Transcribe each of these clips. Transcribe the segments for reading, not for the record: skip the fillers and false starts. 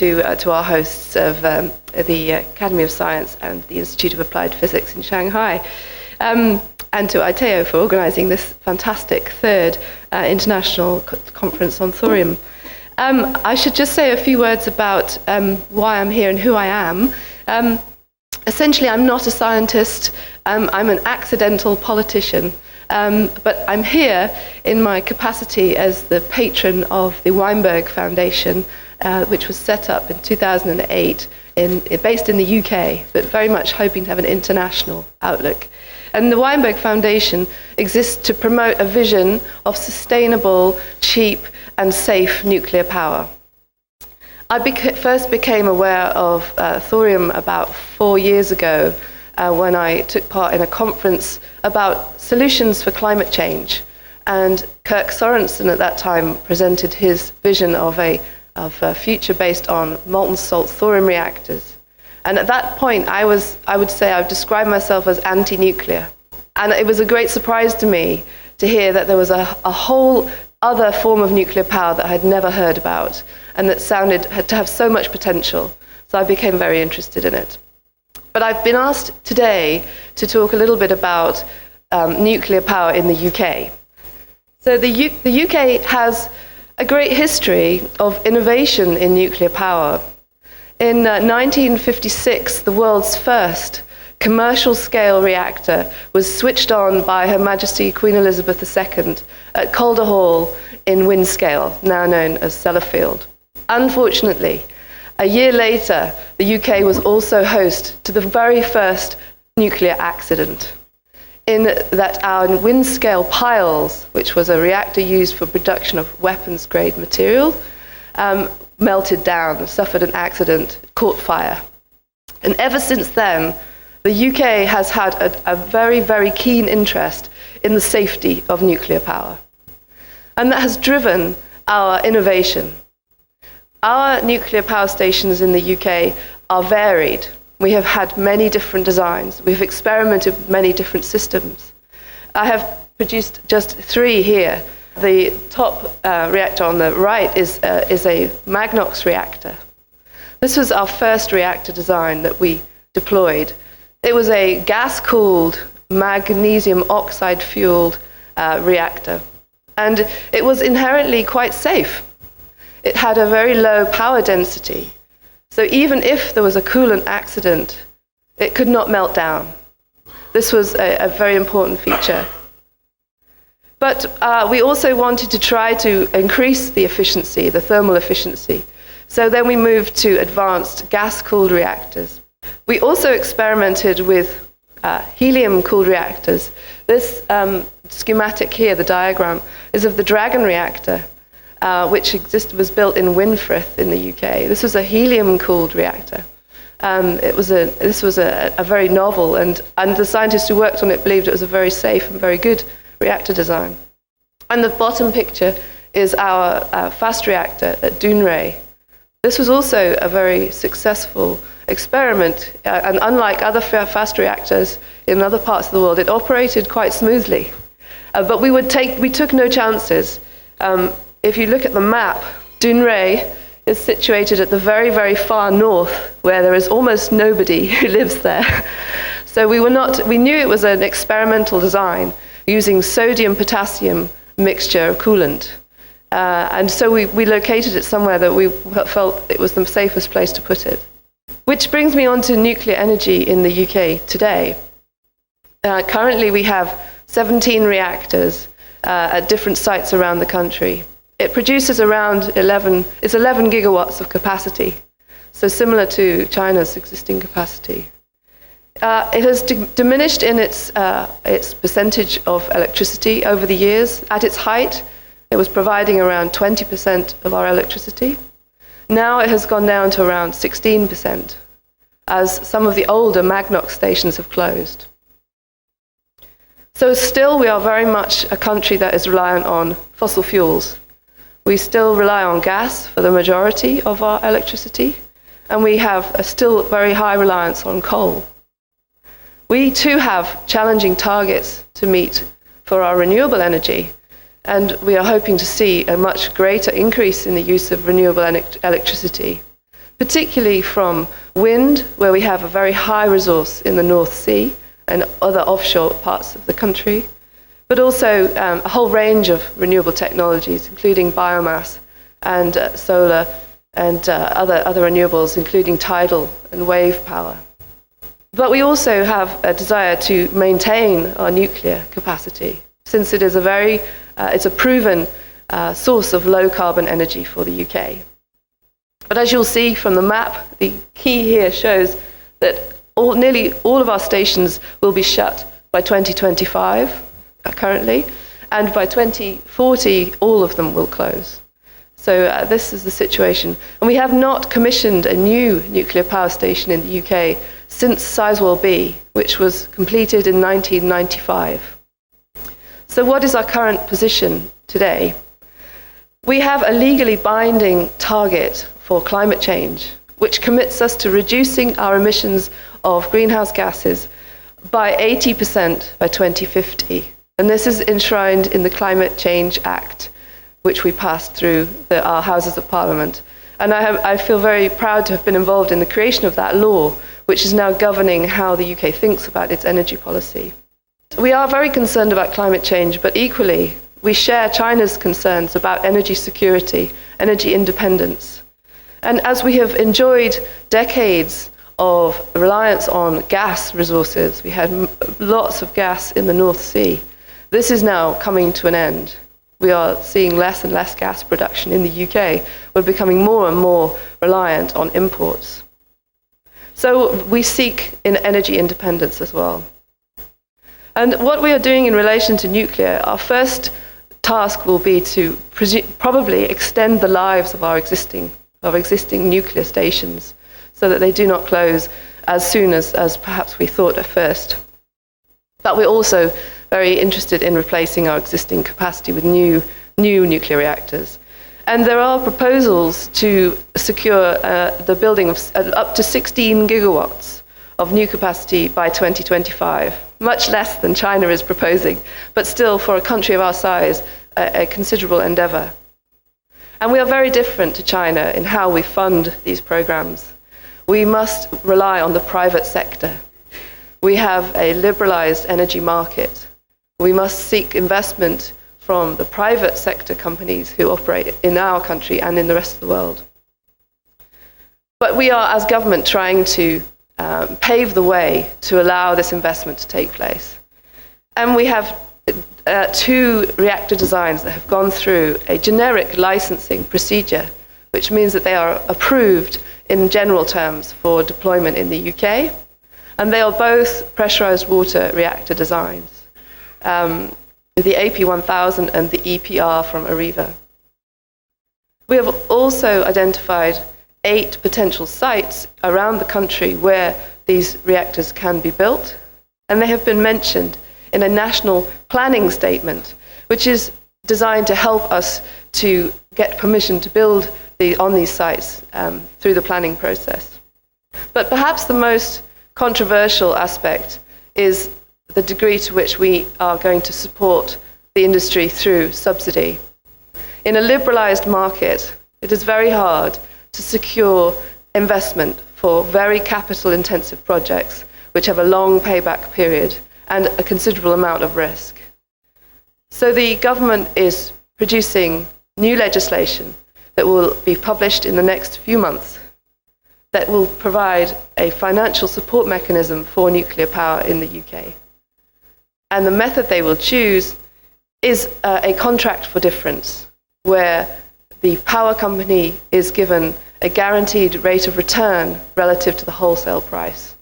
to our hosts of the Academy of Science and the Institute of Applied Physics in Shanghai, and to ITEO for organising this fantastic third international conference on thorium. I should just say a few words about why I'm here and who I am. Essentially, I'm not a scientist. I'm an accidental politician. But I'm here in my capacity as the patron of the WEINBERG Foundation, which was set up in 2008, based in the UK, but very much hoping to have an international outlook. And the WEINBERG Foundation exists to promote a vision of sustainable, cheap, and safe nuclear power. I first became aware of thorium about 4 years ago when I took part in a conference about solutions for climate change. And Kirk Sorensen at that time presented his vision of a future based on molten salt thorium reactors. And at that point, I would say I would describe myself as anti-nuclear. And it was a great surprise to me to hear that there was a whole other form of nuclear power that I had never heard about, and that had to have so much potential. So I became very interested in it. But I've been asked today to talk a little bit about nuclear power in the UK. So the UK has a great history of innovation in nuclear power. In 1956, the world's first commercial-scale reactor was switched on by Her Majesty Queen Elizabeth II at Calder Hall in Windscale, now known as Sellafield. Unfortunately, a year later, the UK was also host to the very first nuclear accident, in that our Windscale piles, which was a reactor used for production of weapons-grade material, melted down, suffered an accident, caught fire. And ever since then, the UK has had a very, very keen interest in the safety of nuclear power. And that has driven our innovation. Our nuclear power stations in the UK are varied. We have had many different designs. We've experimented with many different systems. I have produced just 3 here. The top reactor on the right is a Magnox reactor. This was our first reactor design that we deployed. It was a gas-cooled, magnesium oxide-fueled reactor. And it was inherently quite safe. It had a very low power density. So even if there was a coolant accident, it could not melt down. This was a very important feature. But we also wanted to try to increase the efficiency, the thermal efficiency. So then we moved to advanced gas-cooled reactors. We also experimented with helium-cooled reactors. This schematic here, the diagram, is of the Dragon reactor, which was built in Winfrith in the UK. This was a helium-cooled reactor. This was a very novel, and the scientists who worked on it believed it was a very safe and very good reactor design. And the bottom picture is our fast reactor at Dounreay. This was also a very successful experiment, and unlike other fast reactors in other parts of the world, it operated quite smoothly. But we took no chances. If you look at the map, Dounreay is situated at the very, very far north, where there is almost nobody who lives there. So we knew it was an experimental design using sodium-potassium mixture of coolant. And so we located it somewhere that we felt it was the safest place to put it. Which brings me on to nuclear energy in the UK today. Currently we have 17 reactors at different sites around the country. It produces around 11 gigawatts of capacity, so similar to China's existing capacity. It has diminished in its percentage of electricity over the years. At its height, it was providing around 20% of our electricity. Now it has gone down to around 16%, as some of the older Magnox stations have closed. So still, we are very much a country that is reliant on fossil fuels. We still rely on gas for the majority of our electricity, and we have a still very high reliance on coal. We too have challenging targets to meet for our renewable energy, and we are hoping to see a much greater increase in the use of renewable electricity, particularly from wind, where we have a very high resource in the North Sea and other offshore parts of the country, but also a whole range of renewable technologies, including biomass and solar and other renewables, including tidal and wave power. But we also have a desire to maintain our nuclear capacity, since it is it's a proven source of low carbon energy for the UK. But as you'll see from the map, the key here shows that nearly all of our stations will be shut by 2025 currently, and by 2040 all of them will close. So this is the situation. And we have not commissioned a new nuclear power station in the UK since Sizewell B, which was completed in 1995. So what is our current position today? We have a legally binding target for climate change, which commits us to reducing our emissions of greenhouse gases by 80% by 2050. And this is enshrined in the Climate Change Act, which we passed through our Houses of Parliament. And I feel very proud to have been involved in the creation of that law, which is now governing how the UK thinks about its energy policy. We are very concerned about climate change, but equally, we share China's concerns about energy security, energy independence. And as we have enjoyed decades of reliance on gas resources, we had lots of gas in the North Sea. This is now coming to an end. We are seeing less and less gas production in the UK. We're becoming more and more reliant on imports. So we seek energy independence as well. And what we are doing in relation to nuclear, our first task will be to probably extend the lives of our existing nuclear stations so that they do not close as soon as perhaps we thought at first. But we're also very interested in replacing our existing capacity with new nuclear reactors. And there are proposals to secure the building of up to 16 gigawatts of new capacity by 2025, much less than China is proposing, but still for a country of our size, a considerable endeavor. And we are very different to China in how we fund these programs. We must rely on the private sector. We have a liberalized energy market. We must seek investment from the private sector companies who operate in our country and in the rest of the world. But we are, as government, trying to pave the way to allow this investment to take place. And we have 2 reactor designs that have gone through a generic licensing procedure, which means that they are approved in general terms for deployment in the UK. And they are both pressurized water reactor designs, the AP1000 and the EPR from Areva. We have also identified 8 potential sites around the country where these reactors can be built, and they have been mentioned in a national planning statement, which is designed to help us to get permission to build on these sites through the planning process. But perhaps the most controversial aspect is the degree to which we are going to support the industry through subsidy. In a liberalized market, it is very hard to secure investment for very capital-intensive projects which have a long payback period and a considerable amount of risk. So the government is producing new legislation that will be published in the next few months that will provide a financial support mechanism for nuclear power in the UK. And the method they will choose is a contract for difference, where the power company is given a guaranteed rate of return relative to the wholesale price.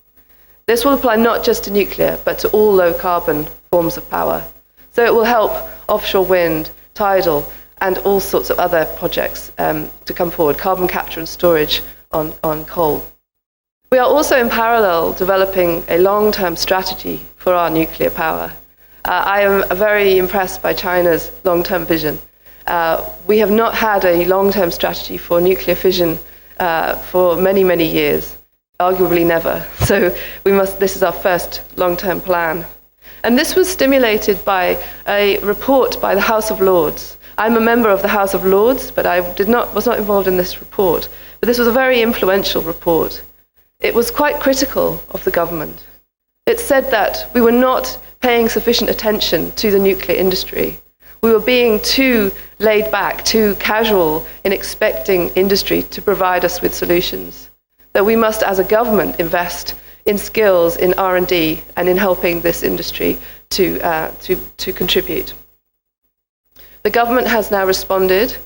This will apply not just to nuclear, but to all low-carbon forms of power. So it will help offshore wind, tidal, and all sorts of other projects to come forward, carbon capture and storage on coal. We are also in parallel developing a long-term strategy for our nuclear power. I am very impressed by China's long-term vision. We have not had a long-term strategy for nuclear fission for many, many years, arguably never. So this is our first long-term plan. And this was stimulated by a report by the House of Lords I'm a member of the House of Lords, but I was not involved in this report. But this was a very influential report. It was quite critical of the government. It said that we were not paying sufficient attention to the nuclear industry. We were being too laid back, too casual in expecting industry to provide us with solutions. That we must, as a government, invest in skills, in R&D, and in helping this industry to contribute. The government has now responded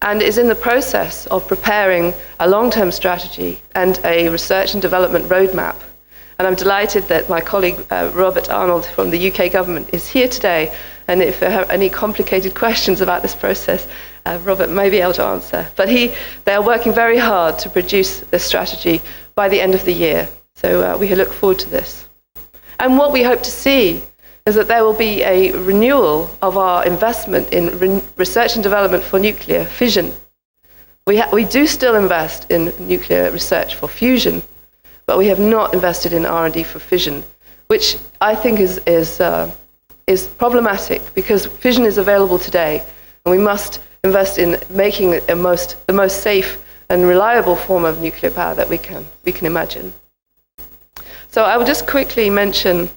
and is in the process of preparing a long-term strategy and a research and development roadmap. And I'm delighted that my colleague Robert Arnold from the UK government is here today. And if there are any complicated questions about this process, Robert may be able to answer. But they are working very hard to produce this strategy by the end of the year. So we look forward to this. And what we hope to see is that there will be a renewal of our investment in research and development for nuclear fission. We do still invest in nuclear research for fusion, but we have not invested in R&D for fission, which I think is problematic because fission is available today, and we must invest in making it the most safe and reliable form of nuclear power that we can imagine. So I will just quickly mention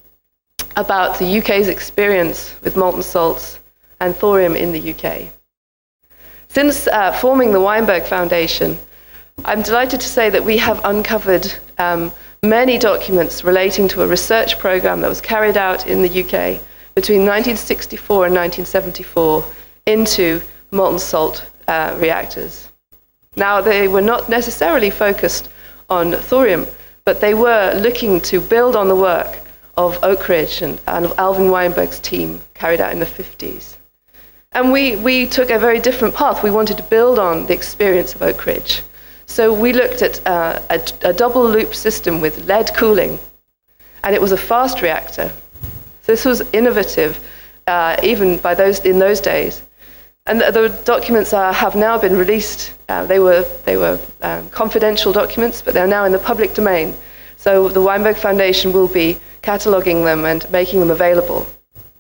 about the UK's experience with molten salts and thorium in the UK. Since forming the WEINBERG Foundation, I'm delighted to say that we have uncovered many documents relating to a research program that was carried out in the UK between 1964 and 1974 into molten salt reactors. Now, they were not necessarily focused on thorium, but they were looking to build on the work of Oak Ridge and Alvin Weinberg's team carried out in the 50s. And we took a very different path. We wanted to build on the experience of Oak Ridge. So we looked at a double loop system with lead cooling, and it was a fast reactor. This was innovative, even in those days. And the documents have now been released. They were confidential documents, but they're now in the public domain. So the WEINBERG Foundation will be cataloguing them and making them available.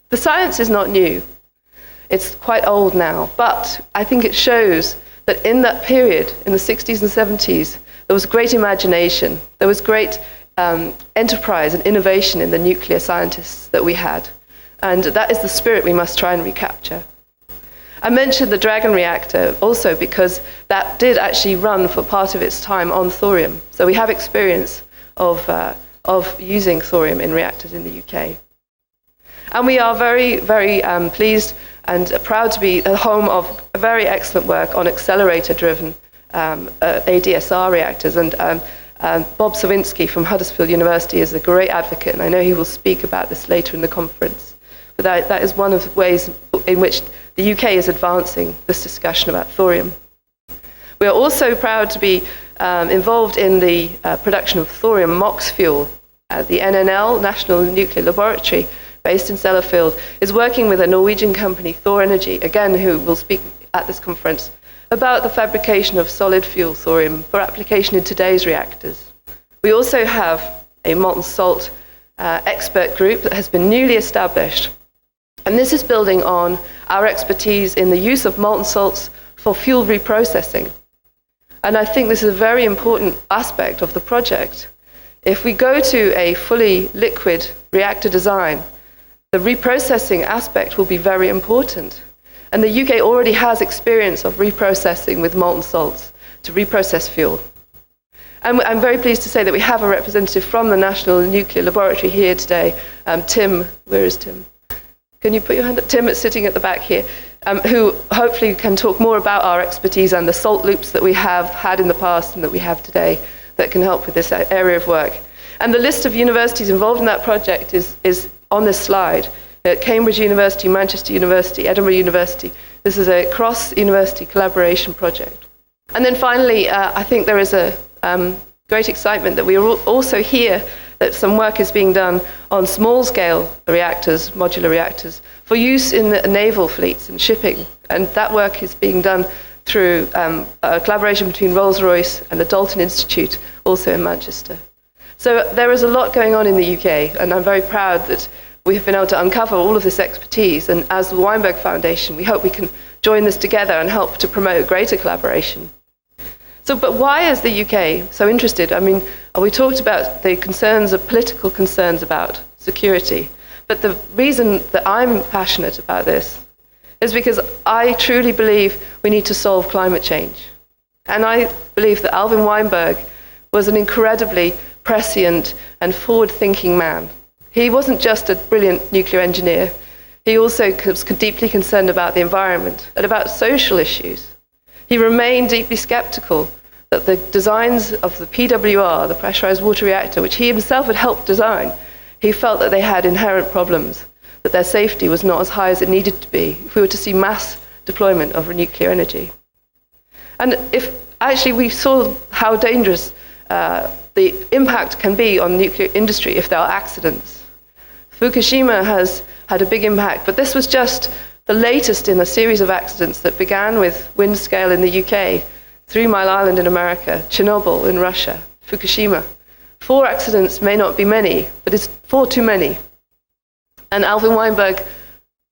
The science is not new. It's quite old now, but I think it shows that in that period, in the 60s and 70s, there was great imagination. There was great enterprise and innovation in the nuclear scientists that we had. And that is the spirit we must try and recapture. I mentioned the Dragon reactor also because that did actually run for part of its time on thorium. So we have experience of using thorium in reactors in the UK. And we are very, very pleased and proud to be the home of very excellent work on accelerator-driven ADSR reactors. And Bob Sawinski from Huddersfield University is a great advocate, and I know he will speak about this later in the conference. But that is one of the ways in which the UK is advancing this discussion about thorium. We are also proud to be involved in the production of Thorium Mox fuel. The INNL, National Nuclear Laboratory, based in Sellafield, is working with a Norwegian company, Thor Energy, again, who will speak at this conference, about the fabrication of solid fuel thorium for application in today's reactors. We also have a molten salt expert group that has been newly established. And this is building on our expertise in the use of molten salts for fuel reprocessing. And I think this is a very important aspect of the project. If we go to a fully liquid reactor design, the reprocessing aspect will be very important. And the UK already has experience of reprocessing with molten salts to reprocess fuel. And I'm very pleased to say that we have a representative from the National Nuclear Laboratory here today, Tim. Where is Tim? Can you put your hand up? Tim is sitting at the back here, who hopefully can talk more about our expertise and the salt loops that we have had in the past and that we have today that can help with this area of work. And the list of universities involved in that project is on this slide. Cambridge University, Manchester University, Edinburgh University. This is a cross-university collaboration project. And then finally, I think there is a great excitement that we also hear that some work is being done on small-scale reactors, modular reactors, for use in the naval fleets and shipping. And that work is being done through a collaboration between Rolls-Royce and the Dalton Institute, also in Manchester. So there is a lot going on in the UK, and I'm very proud that we've been able to uncover all of this expertise. And as the Weinberg Foundation, we hope we can join this together and help to promote greater collaboration. So, but why is the UK so interested? I mean, we talked about the concerns, of political concerns about security. But the reason that I'm passionate about this is because I truly believe we need to solve climate change. And I believe that Alvin Weinberg was an incredibly prescient and forward-thinking man. He wasn't just a brilliant nuclear engineer. He also was deeply concerned about the environment and about social issues. He remained deeply skeptical that the designs of the PWR, the pressurized water reactor, which he himself had helped design, he felt that they had inherent problems, that their safety was not as high as it needed to be if we were to see mass deployment of nuclear energy. And if actually we saw how dangerous the impact can be on the nuclear industry if there are accidents. Fukushima has had a big impact, but this was just the latest in a series of accidents that began with Windscale in the UK, 3 Mile Island in America, Chernobyl in Russia, Fukushima. 4 accidents may not be many, but it's 4 too many. And Alvin Weinberg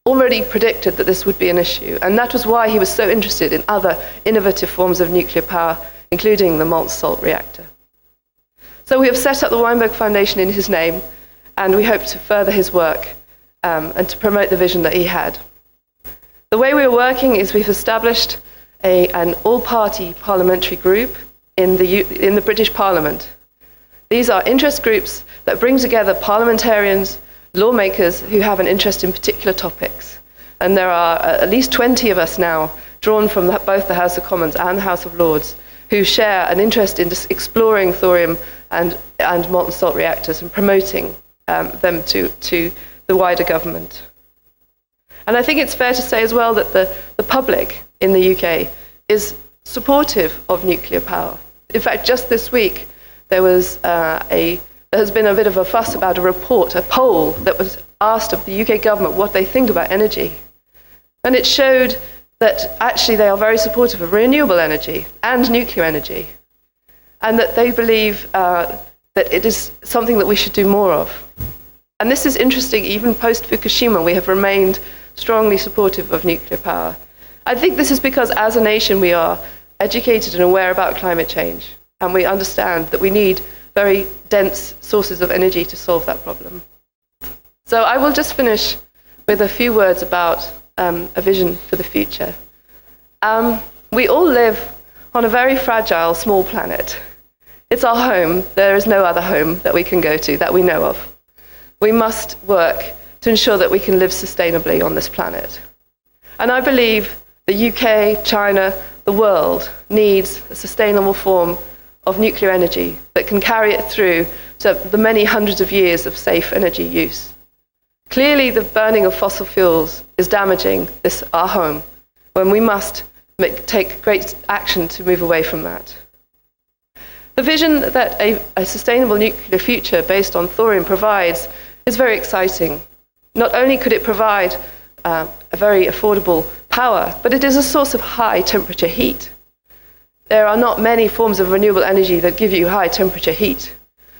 already predicted that this would be an issue, and that was why he was so interested in other innovative forms of nuclear power, including the molten salt reactor. So we have set up the Weinberg Foundation in his name, and we hope to further his work and to promote the vision that he had. The way we are working is we've established an all-party parliamentary group in the British Parliament. These are interest groups that bring together parliamentarians, lawmakers who have an interest in particular topics. And there are at least 20 of us now, drawn from both the House of Commons and the House of Lords, who share an interest in exploring thorium and molten salt reactors and promoting them to the wider government. And I think it's fair to say as well that the public in the UK is supportive of nuclear power. In fact, just this week, there has been a bit of a fuss about a poll that was asked of the UK government what they think about energy. And it showed that actually they are very supportive of renewable energy and nuclear energy, and that they believe that it is something that we should do more of. And this is interesting, even post-Fukushima, we have remained strongly supportive of nuclear power. I think this is because as a nation we are educated and aware about climate change, and we understand that we need very dense sources of energy to solve that problem. So I will just finish with a few words about a vision for the future. We all live on a very fragile, small planet. It's our home. There is no other home that we can go to that we know of. We must work to ensure that we can live sustainably on this planet. And I believe the UK, China, the world needs a sustainable form of nuclear energy that can carry it through to the many hundreds of years of safe energy use. Clearly, the burning of fossil fuels is damaging our home, when we must take great action to move away from that. The vision that a sustainable nuclear future based on thorium provides is very exciting. Not only could it provide a very affordable power, but it is a source of high temperature heat. There are not many forms of renewable energy that give you high temperature heat.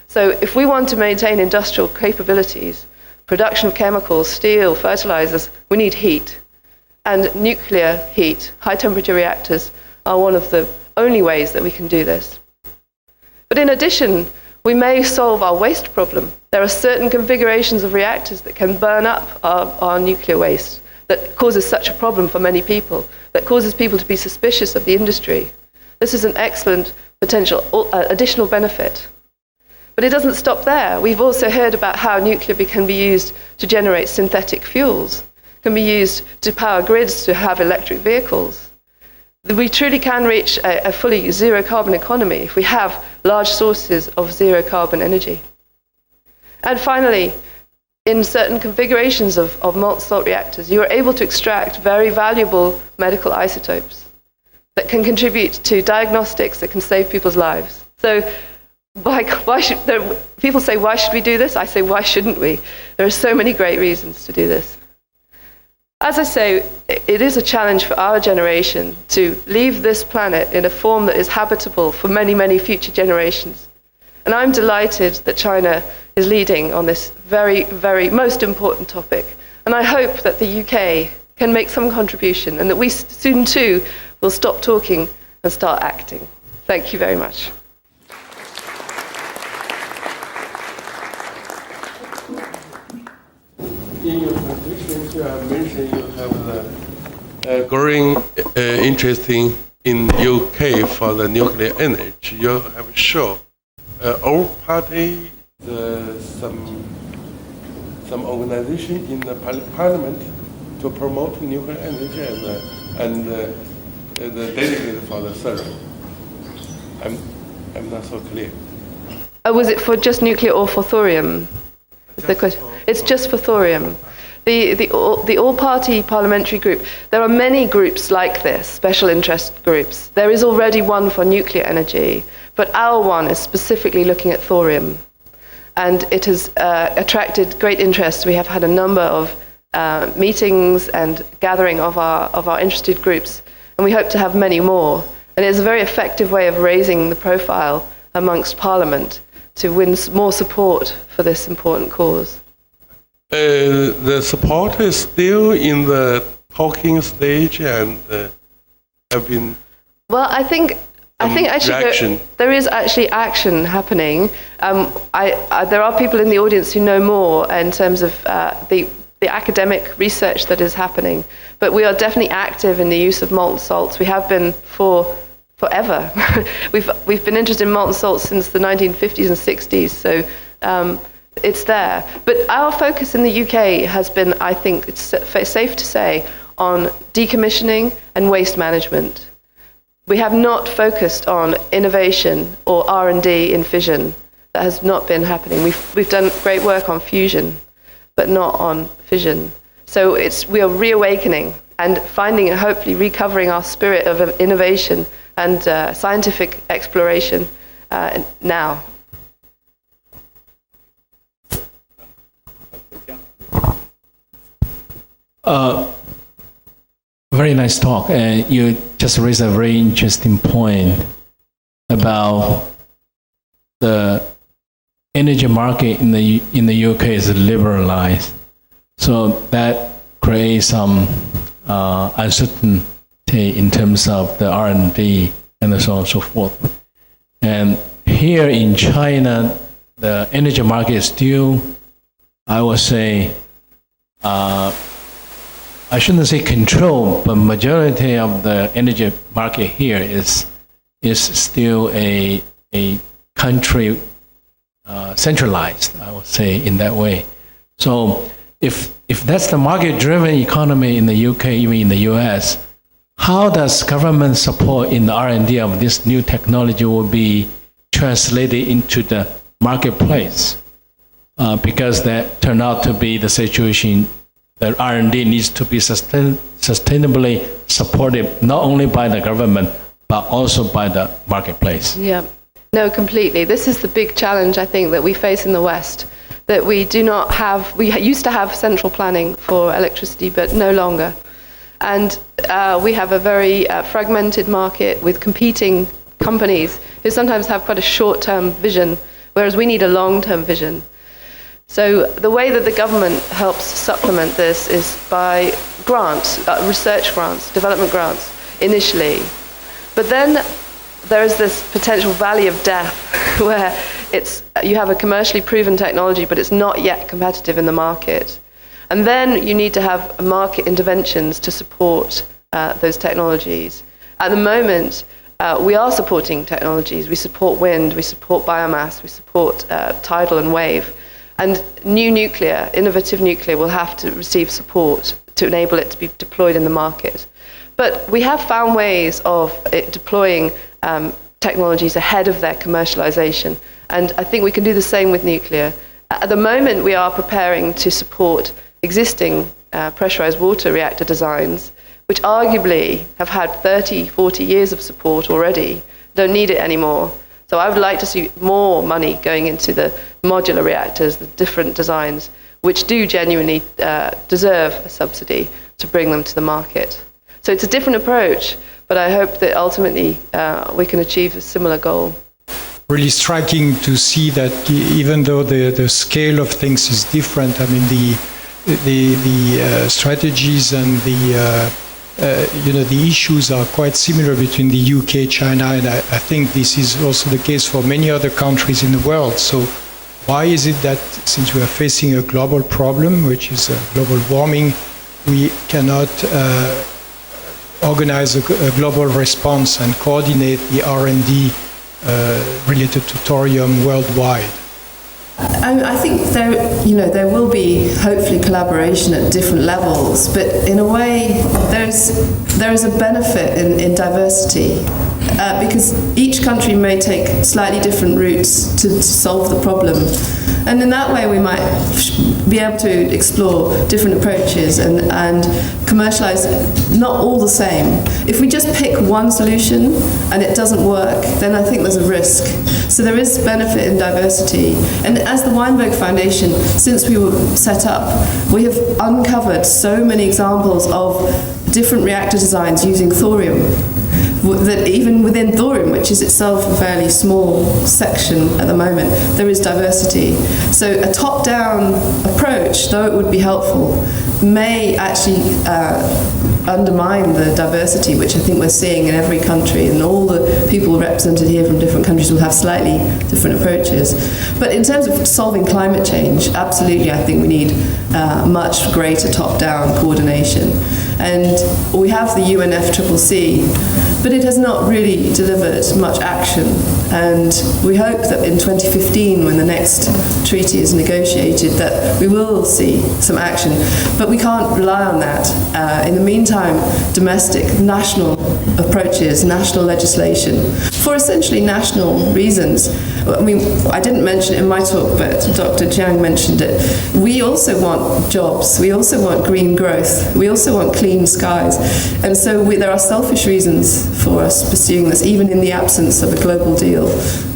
So if we want to maintain industrial capabilities, production of chemicals, steel, fertilizers, we need heat. And nuclear heat, high temperature reactors, are one of the only ways that we can do this. But in addition, we may solve our waste problem. There are certain configurations of reactors that can burn up our nuclear waste that causes such a problem for many people, that causes people to be suspicious of the industry. This is an excellent potential additional benefit. But it doesn't stop there. We've also heard about how nuclear can be used to generate synthetic fuels, can be used to power grids to have electric vehicles. We truly can reach a fully zero carbon economy if we have large sources of zero carbon energy. And finally, in certain configurations of molten salt reactors, you are able to extract very valuable medical isotopes that can contribute to diagnostics that can save people's lives. So people say, why should we do this? I say, why shouldn't we? There are so many great reasons to do this. As I say, it is a challenge for our generation to leave this planet in a form that is habitable for many, many future generations. And I'm delighted that China is leading on this very, very most important topic. And I hope that the UK can make some contribution and that we soon too will stop talking and start acting. Thank you very much. In your presentation, you have mentioned you have the growing interest in UK for the nuclear energy. You have shown our party, some organization in the parliament to promote nuclear energy and the dedicated for the third. I'm not so clear. Was it for just nuclear or for thorium? The question. It's just for thorium. The all-party parliamentary group, there are many groups like this, special interest groups. There is already one for nuclear energy, but our one is specifically looking at thorium. And it has attracted great interest. We have had a number of meetings and gathering of our interested groups, and we hope to have many more. And it's a very effective way of raising the profile amongst Parliament to win more support for this important cause. The support is still in the talking stage and have been. Well, I think actually there is actually action happening. There are people in the audience who know more in terms of the academic research that is happening, but we are definitely active in the use of molten salts. We have been forever. We've been interested in molten salts since the 1950s and 60s, so it's there. But our focus in the UK has been, I think it's safe to say, on decommissioning and waste management. We have not focused on innovation or R&D in fission. That has not been happening. We've done great work on fusion, but not on fission. So we are reawakening and finding and hopefully recovering our spirit of innovation and scientific exploration now. Very nice talk. You just raised a very interesting point about the energy market in the UK is liberalized, so that creates some uncertainty in terms of the R&D and so on and so forth. And here in China, the energy market is still, I would say, I shouldn't say control, but majority of the energy market here is still a country centralized, I would say, in that way. So if that's the market-driven economy in the UK, even in the US, how does government support in the R&D of this new technology will be translated into the marketplace? Because that turned out to be the situation that R&D needs to be sustainably supported, not only by the government, but also by the marketplace. Yeah, no, completely. This is the big challenge, I think, that we face in the West, that we do not have. We used to have central planning for electricity, but no longer. And we have a very fragmented market with competing companies who sometimes have quite a short-term vision, whereas we need a long-term vision. So the way that the government helps supplement this is by grants, research grants, development grants, initially. But then there is this potential valley of death where you have a commercially proven technology, but it's not yet competitive in the market. And then you need to have market interventions to support those technologies. At the moment, we are supporting technologies. We support wind, we support biomass, we support tidal and wave. And new nuclear, innovative nuclear, will have to receive support to enable it to be deployed in the market. But we have found ways of deploying technologies ahead of their commercialization. And I think we can do the same with nuclear. At the moment, we are preparing to support existing pressurized water reactor designs, which arguably have had 30, 40 years of support already, don't need it anymore. So I would like to see more money going into the modular reactors, the different designs, which do genuinely deserve a subsidy to bring them to the market. So it's a different approach, but I hope that ultimately we can achieve a similar goal. really striking to see that even though the scale of things is different, I mean the strategies and the issues are quite similar between the UK, China, and I think this is also the case for many other countries in the world. So why is it that since we are facing a global problem, which is global warming, we cannot organize a global response and coordinate the R&D related to thorium worldwide? I think there will be hopefully collaboration at different levels, but in a way there is a benefit in diversity because each country may take slightly different routes to solve the problem, and in that way we might be able to explore different approaches and commercialize not all the same. If we just pick one solution and it doesn't work, then I think there's a risk. So there is benefit in diversity. And as the WEINBERG Foundation, since we were set up, we have uncovered so many examples of different reactor designs using thorium, that even within thorium, which is itself a fairly small section at the moment, there is diversity. So a top-down approach, though it would be helpful, may actually undermine the diversity, which I think we're seeing in every country, and all the people represented here from different countries will have slightly different approaches. But in terms of solving climate change, absolutely, I think we need much greater top-down coordination. And we have the UNFCCC, but it has not really delivered much action. And we hope that in 2015, when the next treaty is negotiated, that we will see some action. But we can't rely on that. In the meantime, domestic, national approaches, national legislation, for essentially national reasons. I mean, I didn't mention it in my talk, but Dr. Jiang mentioned it. We also want jobs. We also want green growth. We also want clean skies. And so there are selfish reasons for us pursuing this, even in the absence of a global deal.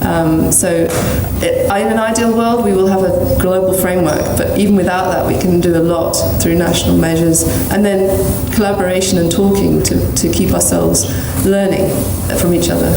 In an ideal world, we will have a global framework, but even without that, we can do a lot through national measures, and then collaboration and talking to keep ourselves learning from each other.